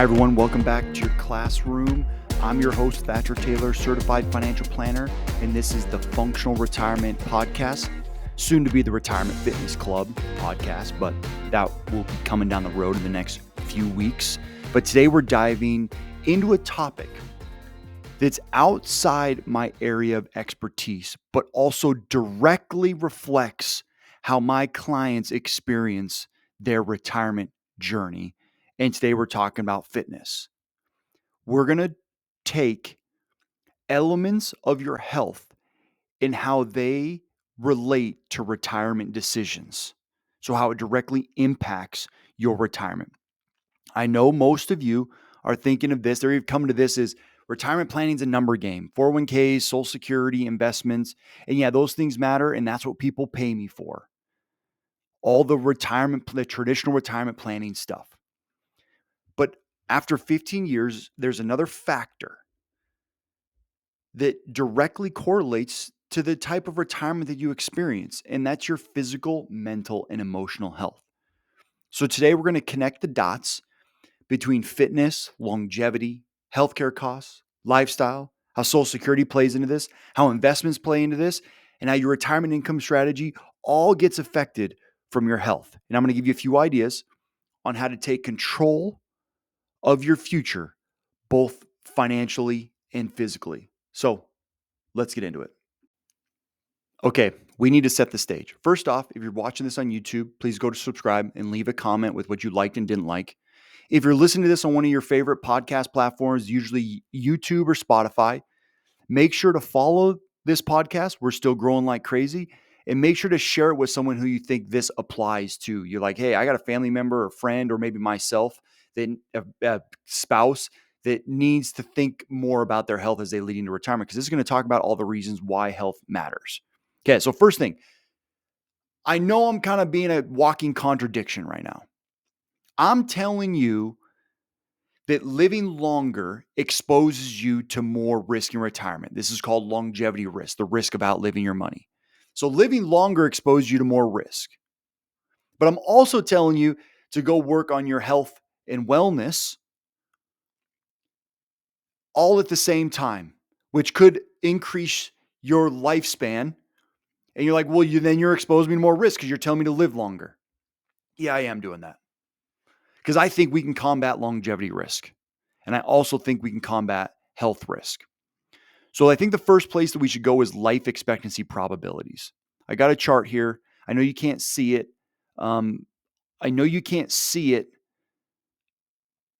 Hi, everyone. Welcome back to your classroom. I'm your host, Thatcher Taylor, certified financial planner, and this is the Functional Retirement Podcast, soon to be the Retirement Fitness Club podcast, but that will be coming down the road in the next few weeks. But today we're diving into a topic that's outside my area of expertise, but also directly reflects how my clients experience their retirement journey. And today we're talking about fitness. We're going to take elements of your health and how they relate to retirement decisions. So, how it directly impacts your retirement. I know most of you are thinking of this, they're coming to this as retirement planning is a number game, 401ks, Social Security, investments. And yeah, those things matter. And that's what people pay me for. All the traditional retirement planning stuff. But after 15 years, there's another factor that directly correlates to the type of retirement that you experience, and that's your physical, mental, and emotional health. So today we're going to connect the dots between fitness, longevity, healthcare costs, lifestyle, how Social Security plays into this, how investments play into this, and how your retirement income strategy all gets affected from your health. And I'm going to give you a few ideas on how to take control of your future, both financially and physically. So let's get into it. Okay, we need to set the stage. First off, if you're watching this on YouTube, please go to subscribe and leave a comment with what you liked and didn't like. If you're listening to this on one of your favorite podcast platforms, usually YouTube or Spotify, make sure to follow this podcast. We're still growing like crazy. And make sure to share it with someone who you think this applies to. You're like, hey, I got a family member or friend or maybe myself, that a spouse that needs to think more about their health as they lead into retirement, because this is going to talk about all the reasons why health matters. Okay, so first thing, I know I'm kind of being a walking contradiction right now. I'm telling you that living longer exposes you to more risk in retirement. This is called longevity risk, the risk of outliving your money. So living longer exposes you to more risk. But I'm also telling you to go work on your health and wellness all at the same time, which could increase your lifespan. And you're like, well, then you're exposing me to more risk because you're telling me to live longer. Yeah, I am doing that because I think we can combat longevity risk. And I also think we can combat health risk. So I think the first place that we should go is life expectancy probabilities. I got a chart here. I know you can't see it. I know you can't see it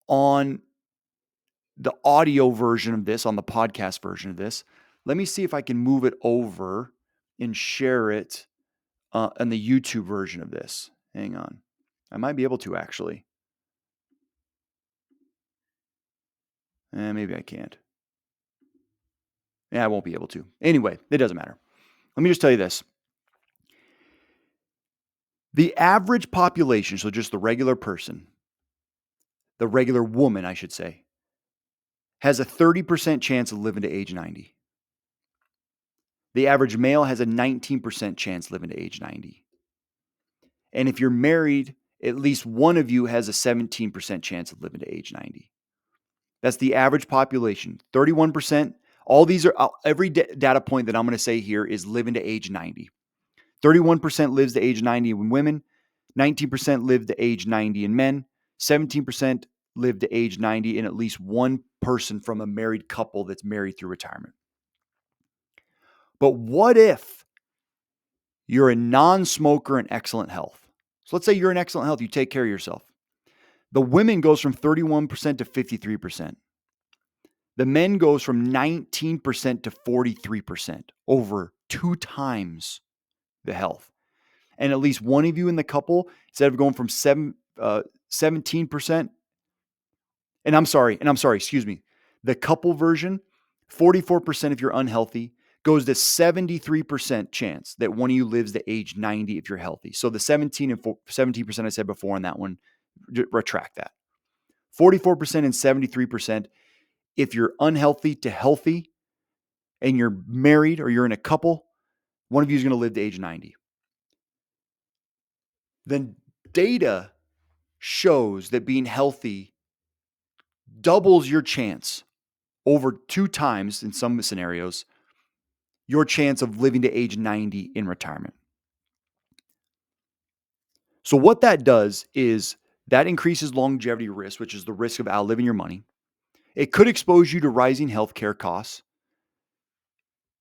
on the audio version of this, on the podcast version of this. Let me see if I can move it over and share it in the YouTube version of this. Hang on. I might be able to actually. Maybe I can't. Yeah, I won't be able to. Anyway, it doesn't matter. Let me just tell you this. The average population, so just the regular person, the regular woman, I should say, has a 30% chance of living to age 90. The average male has a 19% chance living to age 90. And if you're married, at least one of you has a 17% chance of living to age 90. That's the average population. 31%. All these are, every data point that I'm going to say here is living to age 90. 31% lives to age 90 in women, 19% live to age 90 in men, 17% live to age 90 in at least one person from a married couple that's married through retirement. But what if you're a non-smoker in excellent health? So let's say you're in excellent health, you take care of yourself. The women goes from 31% to 53%. The men goes from 19% to 43%, over 2 times the health. And at least one of you in the couple, instead of going from 17%, and I'm sorry, excuse me, the couple version, 44% if you're unhealthy, goes to 73% chance that one of you lives to age 90 if you're healthy. So the 17% I said before on that one, retract that. 44% and 73% if you're unhealthy to healthy and you're married or you're in a couple, one of you is going to live to age 90. Then data shows that being healthy doubles your chance over 2 times in some scenarios, your chance of living to age 90 in retirement. So what that does is that increases longevity risk, which is the risk of outliving your money. It could expose you to rising healthcare costs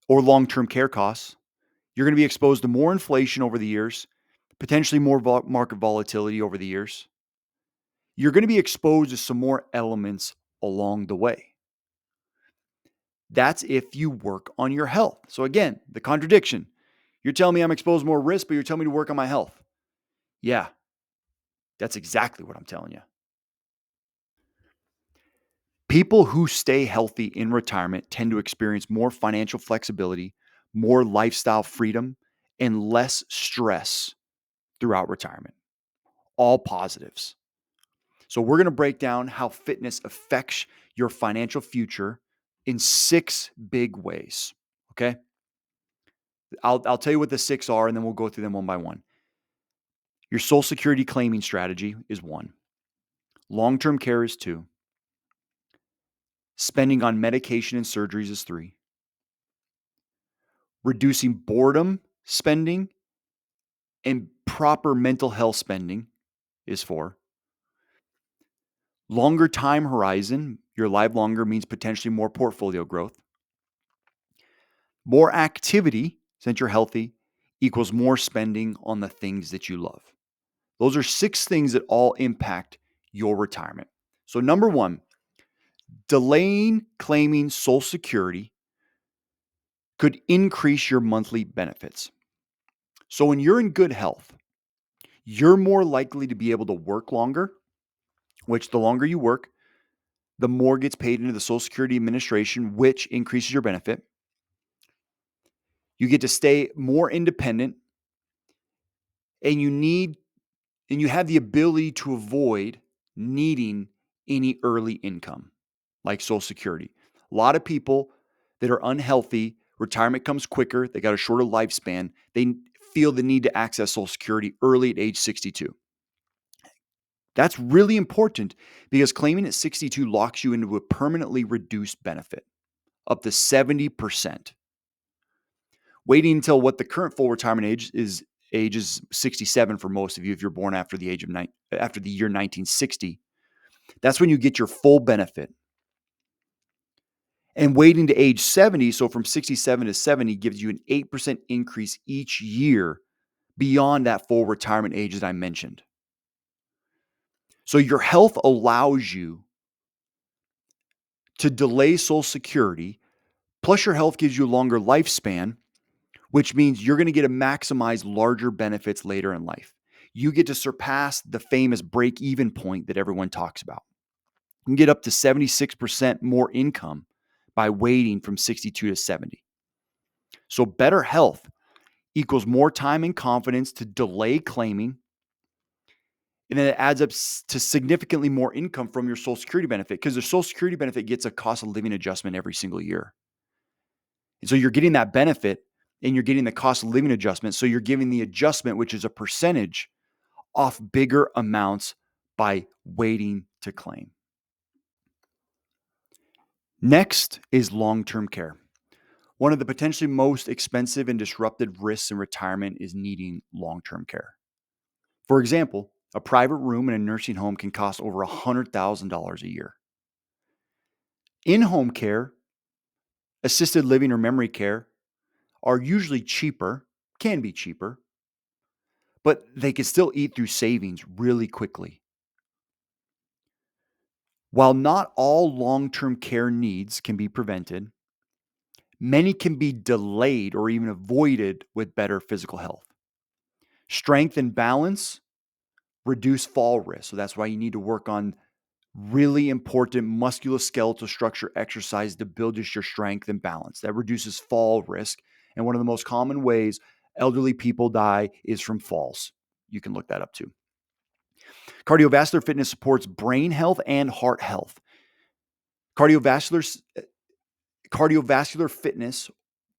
or long-term care costs. You're going to be exposed to more inflation over the years, potentially more market volatility over the years. You're going to be exposed to some more elements along the way. That's if you work on your health. So again, the contradiction. You're telling me I'm exposed to more risk, but you're telling me to work on my health. Yeah, that's exactly what I'm telling you. People who stay healthy in retirement tend to experience more financial flexibility, more lifestyle freedom, and less stress throughout retirement. All positives. So, we're going to break down how fitness affects your financial future in 6 big ways. Okay. I'll tell you what the 6 are, and then we'll go through them one by one. Your Social Security claiming strategy is 1, long term care is 2, spending on medication and surgeries is 3, reducing boredom spending and proper mental health spending is 4. Longer time horizon, your life longer means potentially more portfolio growth. More activity, since you're healthy, equals more spending on the things that you love. Those are 6 things that all impact your retirement. So, number 1, delaying claiming Social Security could increase your monthly benefits. So, when you're in good health, you're more likely to be able to work longer, which the longer you work, the more gets paid into the Social Security Administration, which increases your benefit. You get to stay more independent, and you have the ability to avoid needing any early income like Social Security. A lot of people that are unhealthy, retirement comes quicker, they got a shorter lifespan, they feel the need to access Social Security early at age 62. That's really important because claiming at 62 locks you into a permanently reduced benefit up to 70%. Waiting until what the current full retirement age is 67 for most of you if you're born after the year 1960. That's when you get your full benefit. And waiting to age 70, so from 67 to 70 gives you an 8% increase each year beyond that full retirement age that I mentioned. So your health allows you to delay Social Security, plus your health gives you a longer lifespan, which means you're going to get to maximize larger benefits later in life. You get to surpass the famous break-even point that everyone talks about. You can get up to 76% more income by waiting from 62 to 70. So better health equals more time and confidence to delay claiming, and then it adds up to significantly more income from your Social Security benefit because the Social Security benefit gets a cost of living adjustment every single year. And so you're getting that benefit and you're getting the cost of living adjustment. So you're giving the adjustment, which is a percentage off bigger amounts by waiting to claim. Next is long-term care. One of the potentially most expensive and disruptive risks in retirement is needing long-term care. For example, a private room in a nursing home can cost over $100,000 a year. In-home care, assisted living or memory care are usually cheaper, can be cheaper, but they can still eat through savings really quickly. While not all long-term care needs can be prevented, many can be delayed or even avoided with better physical health. Strength and balance reduce fall risk. So that's why you need to work on really important musculoskeletal structure exercise to build just your strength and balance. That reduces fall risk. And one of the most common ways elderly people die is from falls. You can look that up too. Cardiovascular fitness supports brain health and heart health. Cardiovascular fitness,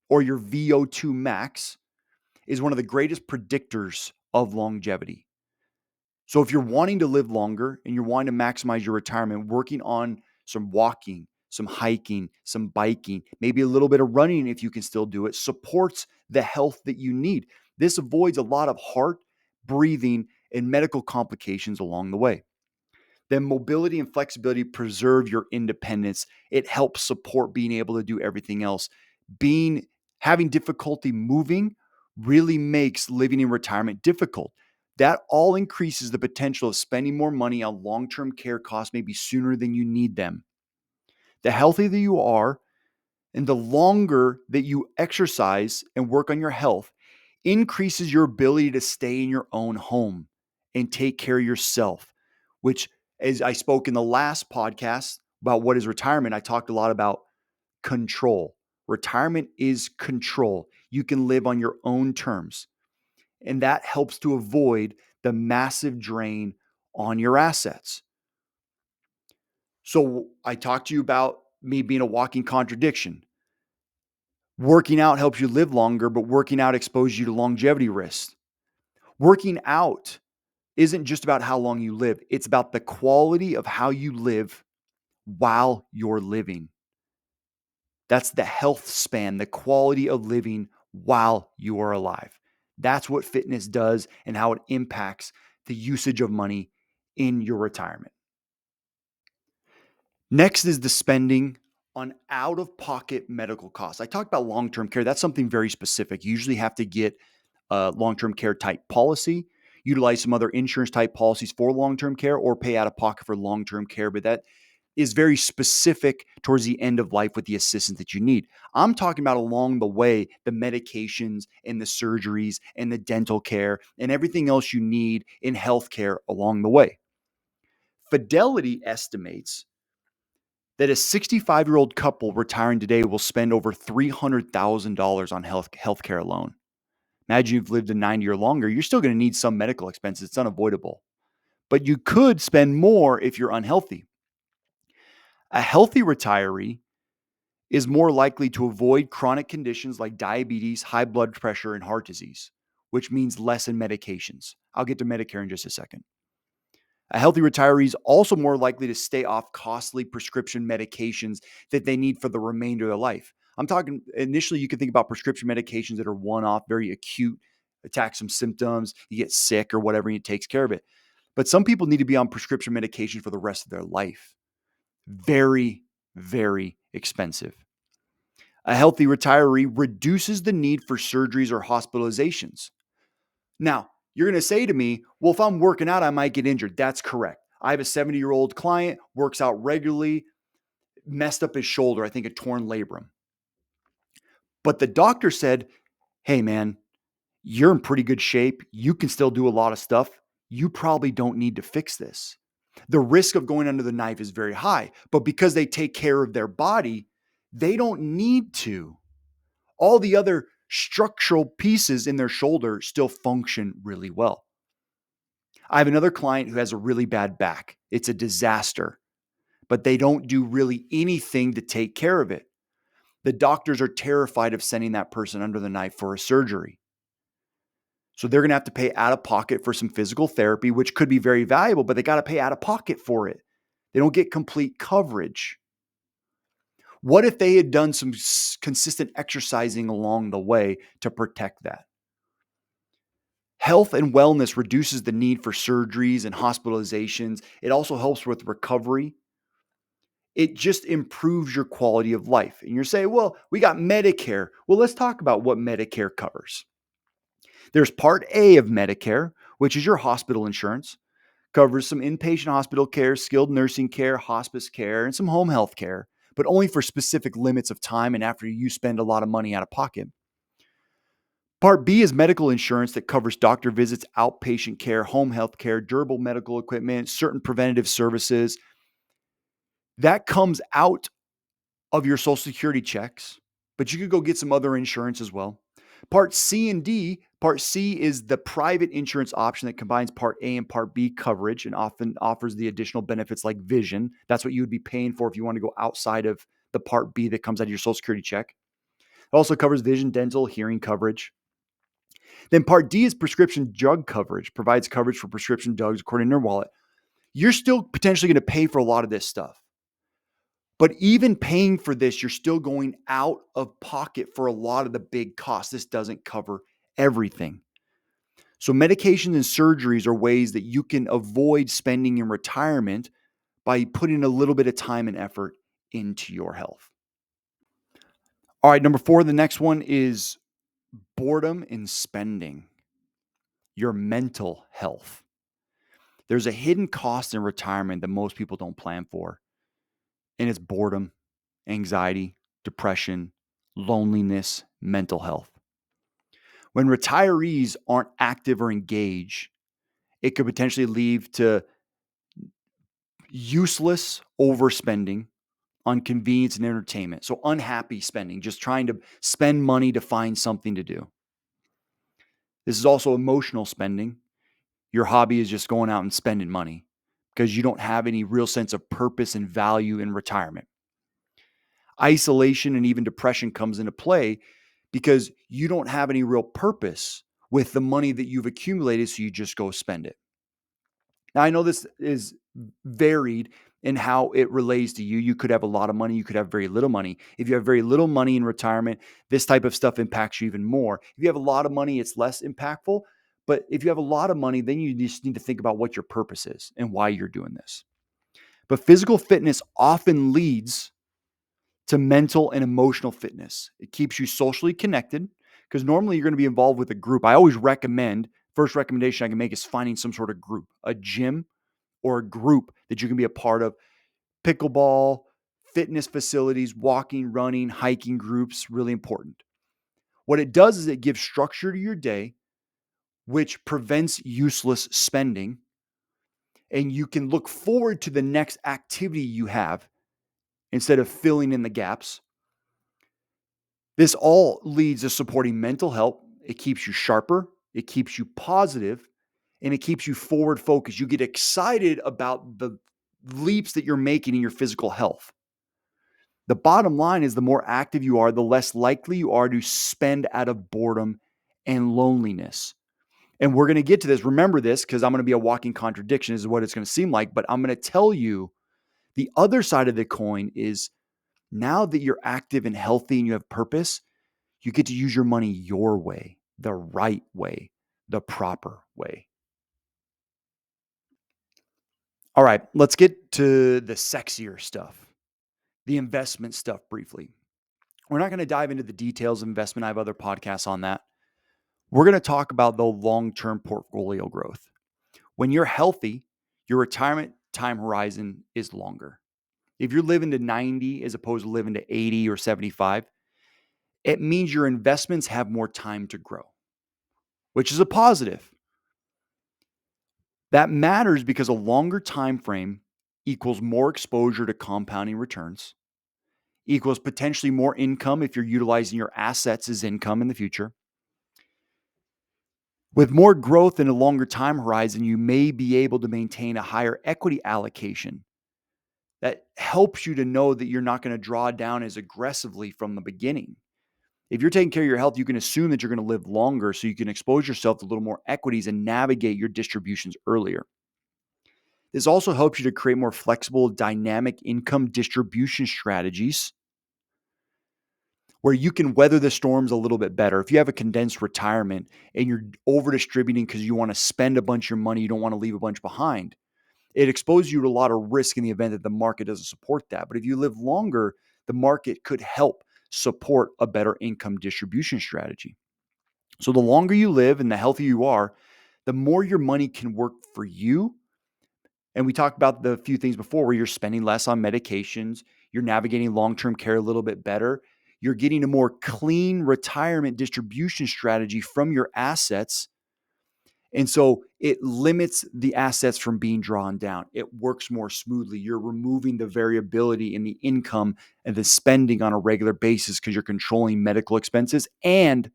or your VO2 max, is one of the greatest predictors of longevity. So if you're wanting to live longer and you're wanting to maximize your retirement, working on some walking, some hiking, some biking, maybe a little bit of running if you can still do it, supports the health that you need. This avoids a lot of heart, breathing, and medical complications along the way. Then mobility and flexibility preserve your independence. It helps support being able to do everything else. Having difficulty moving really makes living in retirement difficult. That all increases the potential of spending more money on long-term care costs maybe sooner than you need them. The healthier that you are and the longer that you exercise and work on your health increases your ability to stay in your own home and take care of yourself, which, as I spoke in the last podcast about what is retirement, I talked a lot about control. Retirement is control. You can live on your own terms, and that helps to avoid the massive drain on your assets. So I talked to you about me being a walking contradiction. Working out helps you live longer, but working out exposes you to longevity risks. Working out isn't just about how long you live, it's about the quality of how you live while you're living. That's the health span, the quality of living while you are alive. That's what fitness does and how it impacts the usage of money in your retirement. Next is the spending on out-of-pocket medical costs. I talked about long-term care. That's something very specific. You usually have to get a long-term care type policy, utilize some other insurance type policies for long-term care, or pay out of pocket for long-term care. But that is very specific towards the end of life with the assistance that you need. I'm talking about along the way, the medications and the surgeries and the dental care and everything else you need in healthcare along the way. Fidelity estimates that a 65-year-old couple retiring today will spend over $300,000 on healthcare alone. Imagine you've lived to 90 or longer, you're still going to need some medical expenses. It's unavoidable. But you could spend more if you're unhealthy. A healthy retiree is more likely to avoid chronic conditions like diabetes, high blood pressure, and heart disease, which means less in medications. I'll get to Medicare in just a second. A healthy retiree is also more likely to stay off costly prescription medications that they need for the remainder of their life. I'm talking initially, you can think about prescription medications that are one-off, very acute, attack some symptoms, you get sick or whatever, and it takes care of it. But some people need to be on prescription medication for the rest of their life. Very, very expensive. A healthy retiree reduces the need for surgeries or hospitalizations. Now, you're going to say to me, well, if I'm working out, I might get injured. That's correct. I have a 70-year-old client, works out regularly, messed up his shoulder, I think a torn labrum. But the doctor said, hey, man, you're in pretty good shape. You can still do a lot of stuff. You probably don't need to fix this. The risk of going under the knife is very high, but because they take care of their body, they don't need to. All the other structural pieces in their shoulder still function really well. I have another client who has a really bad back. It's a disaster, but they don't do really anything to take care of it. The doctors are terrified of sending that person under the knife for a surgery. So they're going to have to pay out of pocket for some physical therapy, which could be very valuable, but they got to pay out of pocket for it. They don't get complete coverage. What if they had done some consistent exercising along the way to protect that? Health and wellness reduces the need for surgeries and hospitalizations. It also helps with recovery. It just improves your quality of life. And you're saying, well, we got Medicare. Well, let's talk about what Medicare covers. There's Part A of Medicare, which is your hospital insurance, covers some inpatient hospital care, skilled nursing care, hospice care, and some home health care, but only for specific limits of time and after you spend a lot of money out of pocket. Part B is medical insurance that covers doctor visits, outpatient care, home health care, durable medical equipment, certain preventative services. That comes out of your Social Security checks, but you could go get some other insurance as well. Part C and D, Part C is the private insurance option that combines Part A and Part B coverage and often offers the additional benefits like vision. That's what you would be paying for if you want to go outside of the Part B that comes out of your Social Security check. It also covers vision, dental, hearing coverage. Then Part D is prescription drug coverage, provides coverage for prescription drugs according to your wallet. You're still potentially going to pay for a lot of this stuff. But even paying for this, you're still going out of pocket for a lot of the big costs. This doesn't cover everything. So medications and surgeries are ways that you can avoid spending in retirement by putting a little bit of time and effort into your health. All right, number 4, the next one is boredom in spending, your mental health. There's a hidden cost in retirement that most people don't plan for, and it's boredom, anxiety, depression, loneliness, mental health. When retirees aren't active or engaged, it could potentially lead to useless overspending on convenience and entertainment. So unhappy spending, just trying to spend money to find something to do. This is also emotional spending. Your hobby is just going out and spending money because you don't have any real sense of purpose and value in retirement. Isolation and even depression comes into play because you don't have any real purpose with the money that you've accumulated, so you just go spend it. Now, I know this is varied in how it relates to you. You could have a lot of money, you could have very little money. If you have very little money in retirement, this type of stuff impacts you even more. If you have a lot of money, it's less impactful. But if you have a lot of money, then you just need to think about what your purpose is and why you're doing this. But physical fitness often leads to mental and emotional fitness. It keeps you socially connected because normally you're going to be involved with a group. I always recommend, first recommendation I can make is finding some sort of group, a gym or a group that you can be a part of. Pickleball, fitness facilities, walking, running, hiking groups, really important. What it does is it gives structure to your day, which prevents useless spending. And you can look forward to the next activity you have instead of filling in the gaps. This all leads to supporting mental health. It keeps you sharper, it keeps you positive, and it keeps you forward focused. You get excited about the leaps that you're making in your physical health. The bottom line is the more active you are, the less likely you are to spend out of boredom and loneliness. And we're going to get to this. Remember this, because I'm going to be a walking contradiction, is what it's going to seem like. But I'm going to tell you the other side of the coin is now that you're active and healthy and you have purpose, you get to use your money your way, the right way, the proper way. All right, let's get to the sexier stuff, the investment stuff briefly. We're not going to dive into the details of investment. I have other podcasts on that. We're going to talk about the long-term portfolio growth. When you're healthy, your retirement time horizon is longer. If you're living to 90 as opposed to living to 80 or 75, it means your investments have more time to grow, which is a positive. That matters because a longer time frame equals more exposure to compounding returns, equals potentially more income if you're utilizing your assets as income in the future. With more growth in a longer time horizon, you may be able to maintain a higher equity allocation that helps you to know that you're not going to draw down as aggressively from the beginning. If you're taking care of your health, you can assume that you're going to live longer so you can expose yourself to a little more equities and navigate your distributions earlier. This also helps you to create more flexible, dynamic income distribution strategies where you can weather the storms a little bit better. If you have a condensed retirement and you're over distributing because you want to spend a bunch of your money, you don't want to leave a bunch behind, it exposes you to a lot of risk in the event that the market doesn't support that. But if you live longer, the market could help support a better income distribution strategy. So the longer you live and the healthier you are, the more your money can work for you. And we talked about the few things before where you're spending less on medications, you're navigating long-term care a little bit better, you're getting a more clean retirement distribution strategy from your assets. And so it limits the assets from being drawn down. It works more smoothly. You're removing the variability in the income and the spending on a regular basis because you're controlling medical expenses, and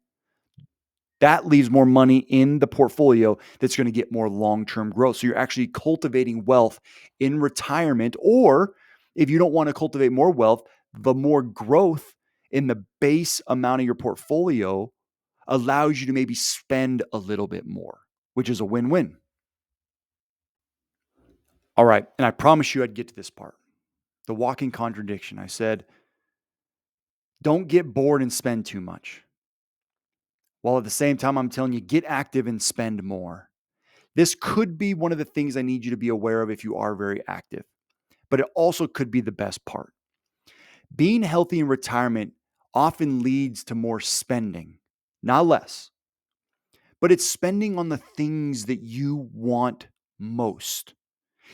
that leaves more money in the portfolio that's going to get more long-term growth. So you're actually cultivating wealth in retirement, or if you don't want to cultivate more wealth, the more growth in the base amount of your portfolio allows you to maybe spend a little bit more, which is a win-win. All right, and I promise you I'd get to this part. The walking contradiction. I said, don't get bored and spend too much. While at the same time, I'm telling you, get active and spend more. This could be one of the things I need you to be aware of if you are very active, but it also could be the best part. Being healthy in retirement often leads to more spending, not less, but it's spending on the things that you want most.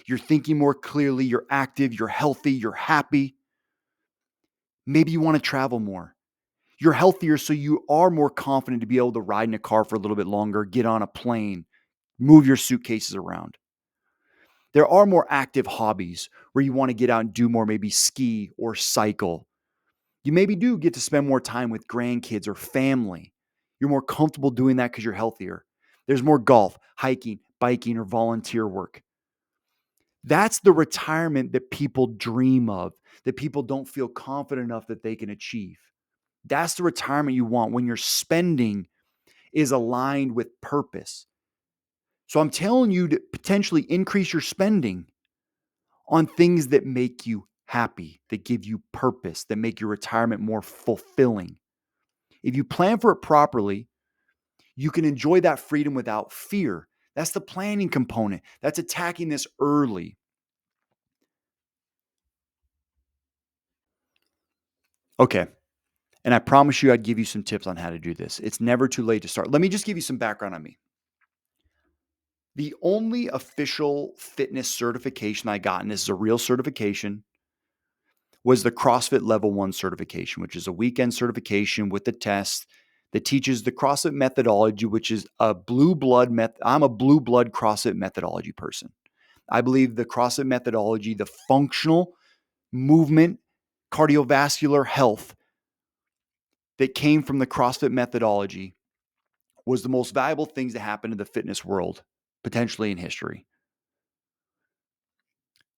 You're thinking more clearly, you're active, you're healthy, you're happy. Maybe you want to travel more. You're healthier, so you are more confident to be able to ride in a car for a little bit longer, get on a plane, move your suitcases around. There are more active hobbies where you want to get out and do more, maybe ski or cycle. You maybe do get to spend more time with grandkids or family. You're more comfortable doing that because you're healthier. There's more golf, hiking, biking, or volunteer work. That's the retirement that people dream of, that people don't feel confident enough that they can achieve. That's the retirement you want when your spending is aligned with purpose. So I'm telling you to potentially increase your spending on things that make you happy, that give you purpose, that make your retirement more fulfilling. If you plan for it properly, you can enjoy that freedom without fear. That's the planning component. That's attacking this early. Okay. And I promise you, I'd give you some tips on how to do this. It's never too late to start. Let me just give you some background on me. The only official fitness certification I got, and this is a real certification, was the CrossFit Level 1 certification, which is a weekend certification with the test that teaches the CrossFit methodology, which is a blue blood I'm a blue blood CrossFit methodology person. I believe the CrossFit methodology, the functional movement, cardiovascular health that came from the CrossFit methodology was the most valuable things that happened in the fitness world, potentially in history.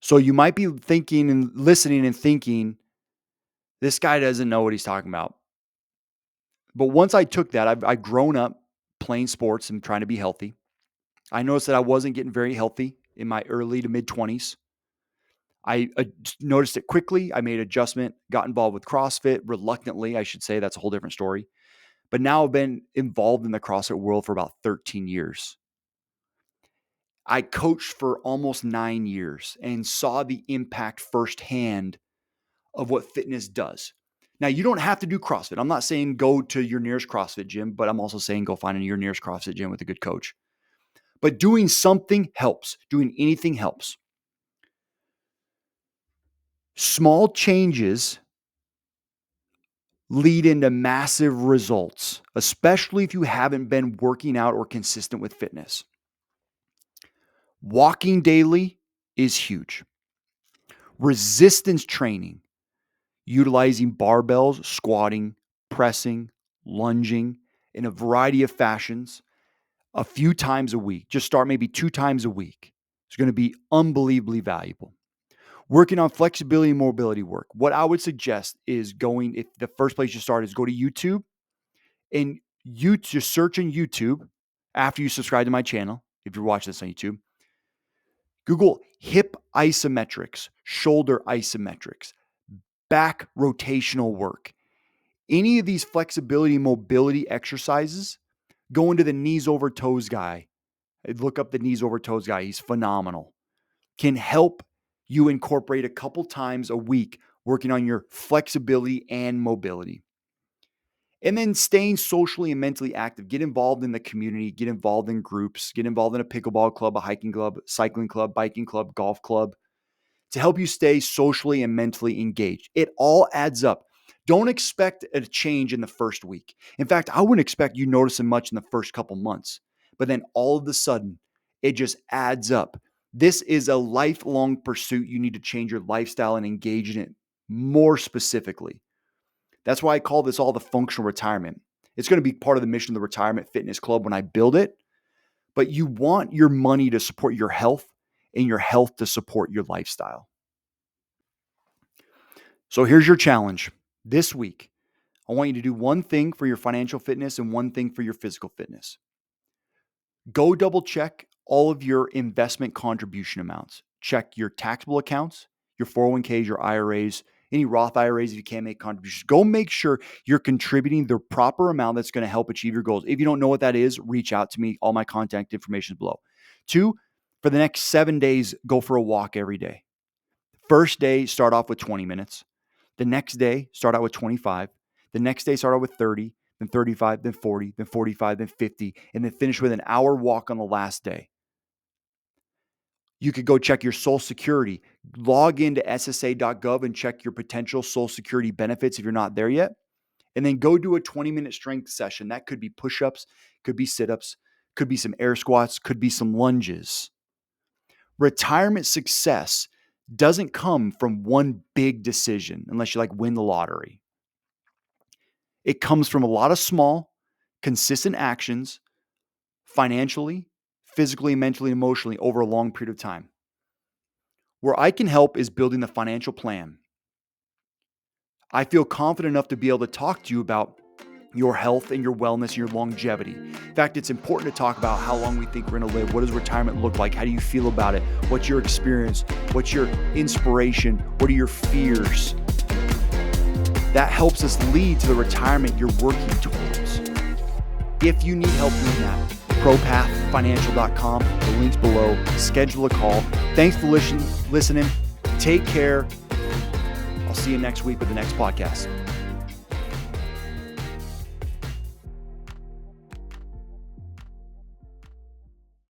So you might be thinking and listening and thinking, this guy doesn't know what he's talking about. But once I took that, I've grown up playing sports and trying to be healthy. I noticed that I wasn't getting very healthy in my early to mid 20s. I noticed it quickly. I made an adjustment, got involved with CrossFit reluctantly, I should say. That's a whole different story. But now I've been involved in the CrossFit world for about 13 years. I coached for almost 9 years and saw the impact firsthand of what fitness does. Now, you don't have to do CrossFit. I'm not saying go to your nearest CrossFit gym, but I'm also saying go find your nearest CrossFit gym with a good coach. But doing something helps. Doing anything helps. Small changes lead into massive results, especially if you haven't been working out or consistent with fitness. Walking daily is huge. Resistance training, utilizing barbells, squatting, pressing, lunging in a variety of fashions a few times a week. Just start maybe 2 times a week. It's going to be unbelievably valuable. Working on flexibility and mobility work. What I would suggest is if the first place you start is go to YouTube and you just search in YouTube after you subscribe to my channel. If you're watching this on YouTube, Google hip isometrics, shoulder isometrics, back rotational work. Any of these flexibility and mobility exercises, go into the knees over toes guy. Look up the knees over toes guy. He's phenomenal. Can help you incorporate a couple times a week working on your flexibility and mobility. And then staying socially and mentally active. Get involved in the community, get involved in groups, get involved in a pickleball club, a hiking club, cycling club, biking club, golf club to help you stay socially and mentally engaged. It all adds up. Don't expect a change in the first week. In fact, I wouldn't expect you noticing much in the first couple months, but then all of a sudden, it just adds up. This is a lifelong pursuit. You need to change your lifestyle and engage in it more specifically. That's why I call this all the functional retirement. It's going to be part of the mission of the Retirement Fitness Club when I build it, but you want your money to support your health and your health to support your lifestyle. So here's your challenge. This week, I want you to do one thing for your financial fitness and one thing for your physical fitness. Go double check all of your investment contribution amounts. Check your taxable accounts, your 401ks, your IRAs, any Roth IRAs if you can't make contributions. Go make sure you're contributing the proper amount that's going to help achieve your goals. If you don't know what that is, reach out to me. All my contact information is below. 2, for the next 7 days, go for a walk every day. First day, start off with 20 minutes. The next day, start out with 25. The next day, start out with 30, then 35, then 40, then 45, then 50, and then finish with an hour walk on the last day. You could go check your Social Security. Log into ssa.gov and check your potential Social Security benefits if you're not there yet. And then go do a 20-minute strength session. That could be push-ups, could be sit-ups, could be some air squats, could be some lunges. Retirement success doesn't come from one big decision unless you win the lottery. It comes from a lot of small, consistent actions financially, physically, mentally, emotionally over a long period of time. Where I can help is building the financial plan. I feel confident enough to be able to talk to you about your health and your wellness and your longevity. In fact, it's important to talk about how long we think we're going to live. What does retirement look like? How do you feel about it? What's your experience? What's your inspiration? What are your fears? That helps us lead to the retirement you're working towards. If you need help doing that, ProPathFinancial.com, the link's below. Schedule a call. Thanks for listening. Take care. I'll see you next week with the next podcast.